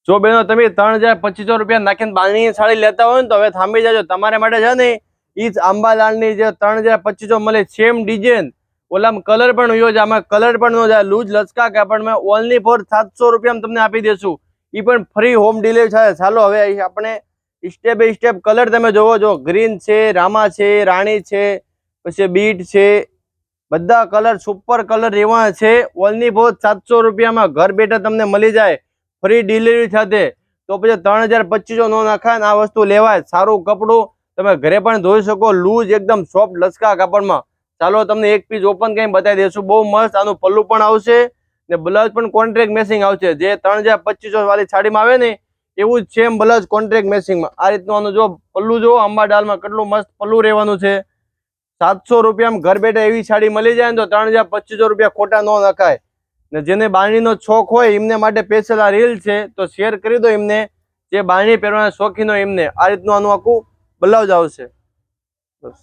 જો બેનો તમે 3250 રૂપિયા નાખીને બાંધણીની સાડી લેતા હોય ને તો હવે થાંભી જાજો, તમારા માટે છે ને ઈ જ આંબાલાલની જે 3250 મળે સેમ ડિઝાઇન, ઓલામાં કલર પણ હોય છે, આમાં કલર પણ ન જાય, લૂઝ લચકા કાપડમાં ઓનલી ફોર 700 રૂપિયામાં તમને આપી દેશું, ઈ પણ ફ્રી હોમ ડિલિવરી થાય। ચાલો હવે આપણે સ્ટેપ બાય સ્ટેપ કલર તમે જોવો છો, ગ્રીન છે, રામા છે, રાણી છે, પછી બીટ છે, બધા કલર સુપર કલર એવા છે, ઓનલી ફોર 700 રૂપિયામાં ઘર બેઠા તમને મળી જાય ફ્રી ડિલિવરી સાથે। તો પછી 3250 નો નાખાય ને આ વસ્તુ લેવાય, સારું કપડું તમે ઘરે પણ ધોઈ શકો, લૂઝ એકદમ સોફ્ટ લચકા કાપડમાં। ચાલો તમને એક પીસ ઓપન કરીને બતાવી દઈશું, બહુ મસ્ત આનું પલ્લું પણ આવશે ને બ્લાઉઝ પણ કોન્ટ્રાક્ટ મેચિંગ આવશે, જે 3250 વાળી સાડીમાં આવે ને એવું જ સેમ બ્લાઉઝ કોન્ટ્રાક્ટ મેચિંગમાં। આ રીતનું આનું જો પલ્લું જો આંબા ડાલમાં કેટલું મસ્ત પલ્લું રહેવાનું છે। 700 રૂપિયામાં ઘર બેઠા એવી સાડી મળી જાય ને તો 3250 રૂપિયા ખોટા ન નખાય। ને જેને બાંધણીનો શોખ હોય એમને માટે સ્પેશિયલ આ રીલ છે, તો શેર કરી દો એમને, જે બાંધણી પહેરવાના શોખીન હોય એમને। આ રીતનું આનું આખું બ્લાઉઝ આવશે, બસ।